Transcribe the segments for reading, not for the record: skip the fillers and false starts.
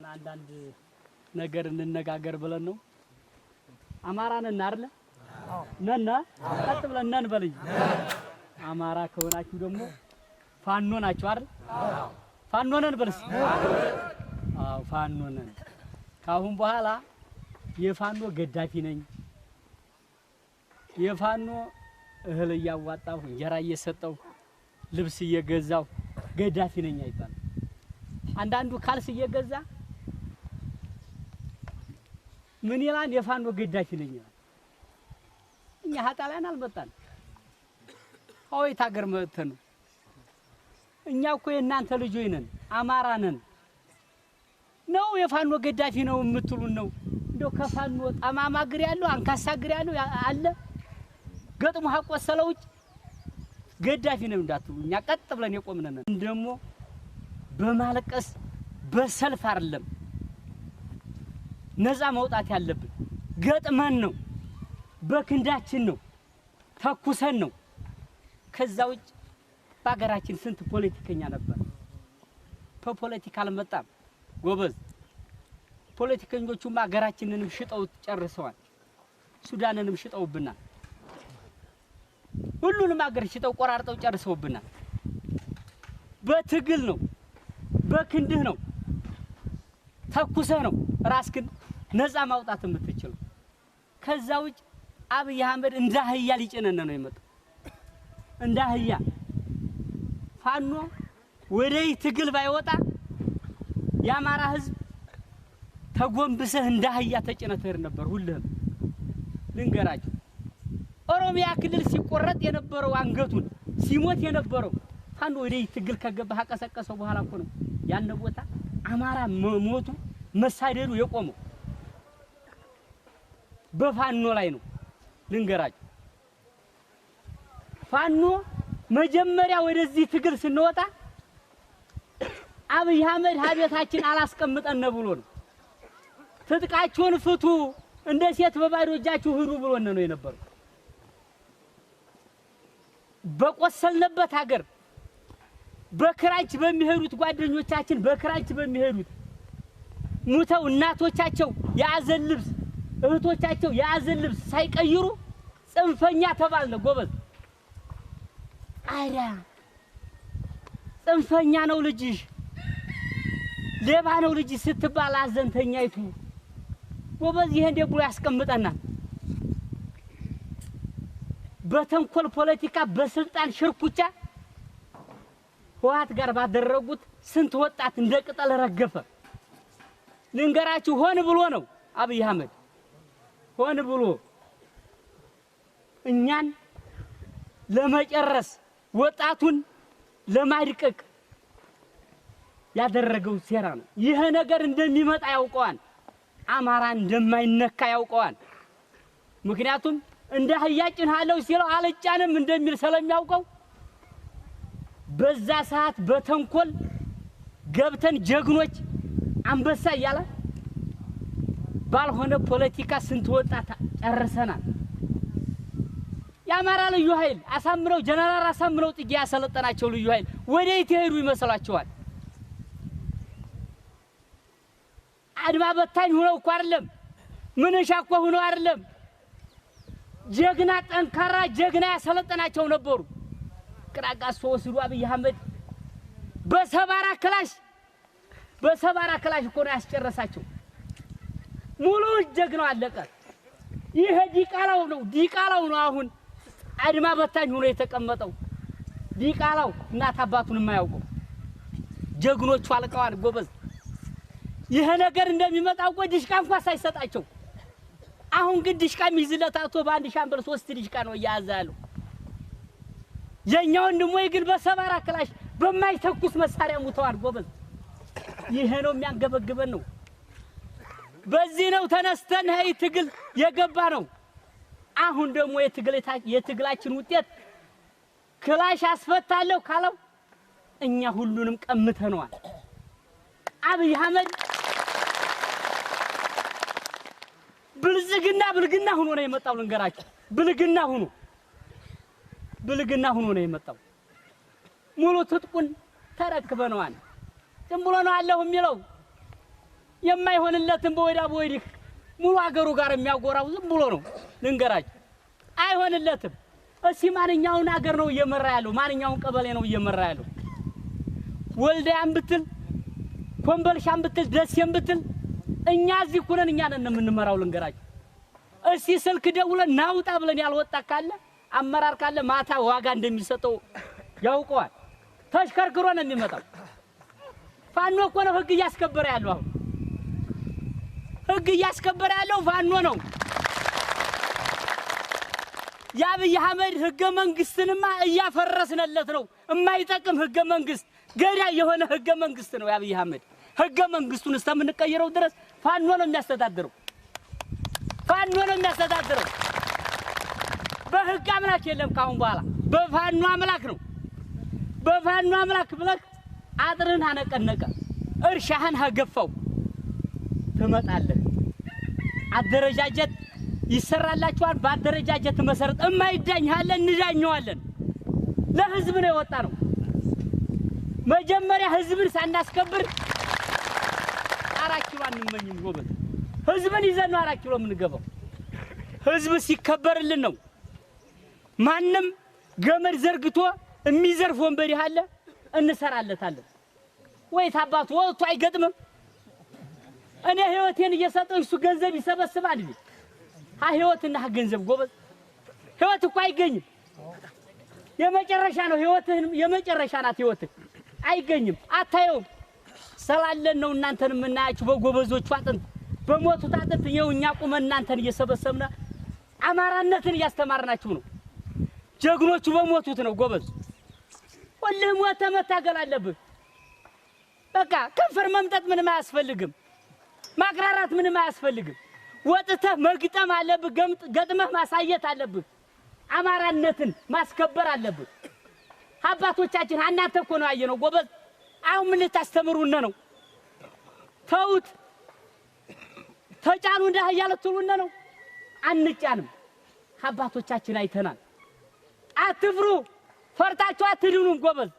አንዳንድ ነገር እንነጋገር ብለን ነው። አማራ ነን አይደል? ነን ቀጥ ብለን ነን በልኝ። አማራ ከሆናችሁ ደግሞ ፋኖ ናችሁ አይደል? ፋኖ ነን በልስ። አዎ ፋኖ ነን። ካሁን በኋላ የፋኖ ገዳፊ ነኝ፣ የፋኖ እህል እያዋጣሁ እንጀራ እየሰጠሁ ልብስ እየገዛሁ ገዳፊ ነኝ አይባልም። አንዳንዱ ካልስ እየገዛ ምን ይላል? የፋኖ ገዳፊ ነኝ ይላል። እኛ ሀጣላን አልመጣን ሆይታ ሀገር መጥተን እኛ እኮ የእናንተ ልጆች ነን፣ አማራ ነን ነው የፋኖ ገዳፊ ነው የምትሉን ነው? እንደው ከፋኖ ጠማማ እግር ያለው አንካሳ እግር ያለው አለ ገጥሞ ሀቆሰለው ገዳፊ ነው እንዳትሉ። እኛ ቀጥ ብለን የቆምነን ደግሞ በማለቀስ በሰልፍ አይደለም ነፃ መውጣት ያለብን፣ ገጥመን ነው፣ በክንዳችን ነው፣ ተኩሰን ነው። ከዛ ውጭ በአገራችን ስንት ፖለቲከኛ ነበር። በፖለቲካ አልመጣም ጎበዝ። ፖለቲከኞቹማ አገራችንንም ሽጠው ጨርሰዋል። ሱዳንንም ሽጠውብናል። ሁሉንም አገር ሽጠው ቆራርጠው ጨርሰውብናል። በትግል ነው፣ በክንድህ ነው፣ ተኩሰህ ነው ራስክን ነፃ ማውጣት የምትችለው። ከዛ ውጭ አብይ አህመድ እንደ አህያ ሊጭነን ነው የመጣው። እንደ አህያ ፋኖ ወደይ ትግል ባይወጣ የአማራ ህዝብ ተጎንብሰህ እንደ አህያ ተጭነህ ትሄድ ነበር። ሁሉም ልንገራችሁ፣ ኦሮሚያ ክልል ሲቆረጥ የነበረው አንገቱን ሲሞት የነበረው ፋኖ ወደይ ትግል ከገባህ አቀሰቀሰው በኋላ እኮ ነው ያን ቦታ አማራ ሞቱ መሳደዱ የቆመው በፋኖ ላይ ነው። ልንገራችሁ፣ ፋኖ መጀመሪያ ወደዚህ ትግል ስንወጣ አብይ አህመድ ሀቤታችን አላስቀምጠን ብሎ ነው። ትጥቃችሁን ፍቱ እንደ ሴት በባዶ እጃችሁ ሂዱ ብሎን ነው የነበረው። በቆሰልንበት ሀገር በክራንች በሚሄዱት ጓደኞቻችን በክራንች በሚሄዱት ሙተው እናቶቻቸው የአዘን ልብስ እህቶቻቸው የአዘን ልብስ ሳይቀይሩ ጽንፈኛ ተባልነ ጎበዝ። አይዳ ጽንፈኛ ነው ልጅሽ፣ ሌባ ነው ልጅሽ ስትባል አዘንተኛይቱ ጎበዝ። ይሄ እንደ ብሎ ያስቀምጠናል። በተንኮል ፖለቲካ በስልጣን ሽርኩቻ ህወሓት ጋር ባደረጉት ስንት ወጣት እንደ ቅጠል ረገፈ። ልንገራችሁ፣ ሆን ብሎ ነው አብይ አህመድ፣ ሆን ብሎ እኛን ለመጨረስ ወጣቱን ለማድቀቅ ያደረገው ሴራ ነው። ይሄ ነገር እንደሚመጣ ያውቀዋል። አማራ እንደማይነካ ያውቀዋል። ምክንያቱም እንደ አህያጭን አለው ሲለው አልጫንም እንደሚል ስለሚያውቀው በዛ ሰዓት በተንኮል ገብተን ጀግኖች አንበሳ እያለ ባልሆነ ፖለቲካ ስንት ወጣት ጨርሰናል። የአማራ ልዩ ኃይል አሳምነው ጀነራል አሳምነው ጥጌ ያሰለጠናቸው ልዩ ኃይል ወዴት ይሄዱ ይመስላችኋል? አድማ በታኝ ሆነው እኮ አይደለም፣ ምንሻ እኮ ሆነው አይደለም። ጀግና ጠንካራ ጀግና ያሰለጠናቸው ነበሩ። ቅራቃስ ወስዱ አብይ አህመድ በሰባራ ክላሽ እኮ ነው ያስጨረሳቸው። ሙሉ ጀግናው አለቀ። ይሄ ዲቃላው ነው አሁን አድማ በታኝ ሆኖ የተቀመጠው። ዲቃላው እናት አባቱን የማያውቀው ጀግኖቹ አልቀዋል ጎበዝ። ይሄ ነገር እንደሚመጣው እኮ ዲሽቃ እንኳን ሳይሰጣቸው አሁን ግን ዲሽቃ ሚዝለታቶ በአንድ ሻምበል 3 ዲሽቃ ነው እያያዘ ያለው። የኛው ወንድሞይ ግን በሰባራ ክላሽ በማይተኩስ መሳሪያ ሙተዋል ጎበዝ። ይሄ ነው የሚያንገበግበን ነው። በዚህ ነው ተነስተን ሀይ ትግል የገባ ነው። አሁን ደግሞ የትግላችን ውጤት ክላሽ አስፈታለሁ ካለው እኛ ሁሉንም ቀምተነዋል። አብይ አህመድ ብልግና ሆኖ ነው የመጣው። ልንገራችሁ፣ ብልግና ሆኖ ነው የመጣው። ሙሉ ትጥቁን ተረክበነዋል። ዝም ብሎ ነው አለሁ የሚለው የማይሆንለትን በወዳ በወዲህ ሙሉ አገሩ ጋር የሚያጎራው ዝም ብሎ ነው ልንገራችሁ አይሆንለትም እሺ ማንኛውን አገር ነው እየመራ ያለው ማንኛውን ቀበሌ ነው እየመራ ያለው ወልዳያን ብትል ኮምቦልቻን ብትል ደሴን ብትል እኛ እዚህ ኩነን እኛ ነን የምንመራው ልንገራችሁ እሺ ስልክ ደውለን ናውጣ ብለን ያልወጣ ካለ አመራር ካለ ማታ ዋጋ እንደሚሰጠው ያውቀዋል ተሽከርክሮ ነው የሚመጣው ፋኖ እኮ ነው ህግ እያስከበረ ያለው አሁን ህግ እያስከበረ ያለው ፋኖ ነው የአብይ አህመድ ህገ መንግስትንማ እያፈረስነለት ነው የማይጠቅም ህገ መንግስት ገዳይ የሆነ ህገ መንግስት ነው የአብይ አህመድ ህገ መንግስቱን እስከምንቀይረው ድረስ ፋኖ ነው የሚያስተዳድረው በህግ አምላክ የለም ካሁን በኋላ በፋኖ አምላክ ነው በፋኖ አምላክ ብለህ አጥርን አነቀነቀ እርሻህን አገፋው ትመጣለህ አደረጃጀት ይሰራላችኋል በአደረጃጀት መሰረት እማይዳኝ አለ እንዳኛዋለን ለህዝብ ነው የወጣ ነው መጀመሪያ ህዝብን ሳናስከብር 4 ኪሎ አንመኝም ጎበዝ ህዝብን ይዘን ነው 4 ኪሎ የምንገባው ህዝብ ሲከበርልን ነው ማንም ገመድ ዘርግቶ የሚዘርፍ ወንበዴ አለ እንሰራለታለን ወይ ታባቱ ወጥቶ አይገጥምም እኔ ህይወቴን እየሰጠው እሱ ገንዘብ ይሰበስባል ህይወትና ገንዘብ ጎበዝ ህይወት እኮ አይገኝም የመጨረሻ ነው ህይወትህ የመጨረሻ ናት ህይወትህ አይገኝም አታየውም ሰላለን ነው እናንተን የምናያችሁ በጎበዞቹ አጥንት በሞቱት አጥንት ይኸው እኛ ቁመን እናንተን እየሰበሰብና አማራነትን እያስተማርናችሁ ነው ጀግኖቹ በሞቱት ነው ጎበዝ ሁሉም ሞተ መታገል አለብህ በቃ ከንፈር መምጠጥ ምንም አያስፈልግም ማቅራራት ምንም አያስፈልግም ወጥተህ መግጠም አለብህ ገጥመህ ማሳየት አለብህ አማራነትን ማስከበር አለብህ አባቶቻችን እናንተ እኮ ነው ያየነው ጎበዝ አሁን ምን ልታስተምሩነ ነው ተውት ተጫኑ እንዳያለቱሉነ ነው አንጫንም አባቶቻችን አይተናል አትፍሩ ፈርታችሁ አትድኑም ጎበዝ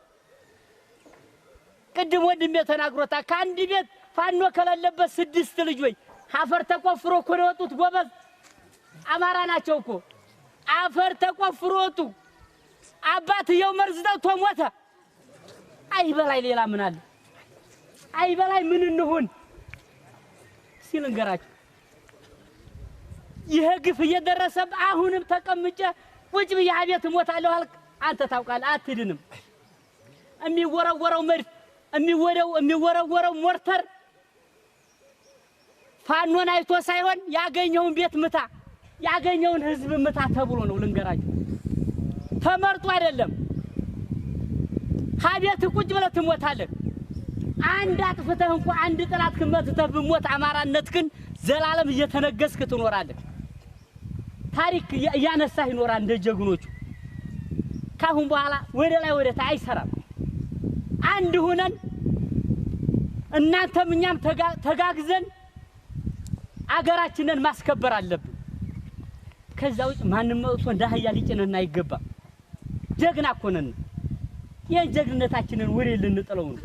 ቅድም ወንድሜ ተናግሮታ ከአንድ ቤት ፋኖ ከሌለበት 6 ልጆች አፈር ተቆፍሮ እኮ ነው የወጡት ጎበዝ አማራ ናቸው እኮ አፈር ተቆፍሮ ወጡ አባትየው መርዝ ጠጥቶ ሞተ አይበላይ ሌላ ምን አለ አይበላይ ምን እንሁን ሲል እንገራችሁ ይሄ ግፍ እየደረሰብ አሁንም ተቀምጬ ወጭ በያቤት ሞታለሁ አልክ አንተ ታውቃለህ አትድንም የሚወረወረው መድፍ የሚወረወረው ሞርተር ፋኖን አይቶ ሳይሆን ያገኘውን ቤት ምታ ያገኘውን ህዝብ ምታ ተብሎ ነው ልንገራችሁ ተመርጦ አይደለም ሀቤት ቁጭ ብለህ ትሞታለህ አንድ አጥፍተህ እንኳን አንድ ጥላት ከመትተህ ብሞት አማራነትክን ዘላለም እየተነገስክ ትኖራለህ ታሪክ ያነሳህ ይኖራል እንደ ጀግኖቹ ካሁን በኋላ ወደ ላይ ወደ ታይ አይሰራም አንድ ሆነን እናንተም እኛም ተጋግዘን አገራችንን ማስከበር አለብን ከዛው ማንንም ወጥቶ እንዳህያ ሊጭነና አይገባ ጀግና እኮ ነን የጀግንነታችንን ወሬ ልንጥለው ነው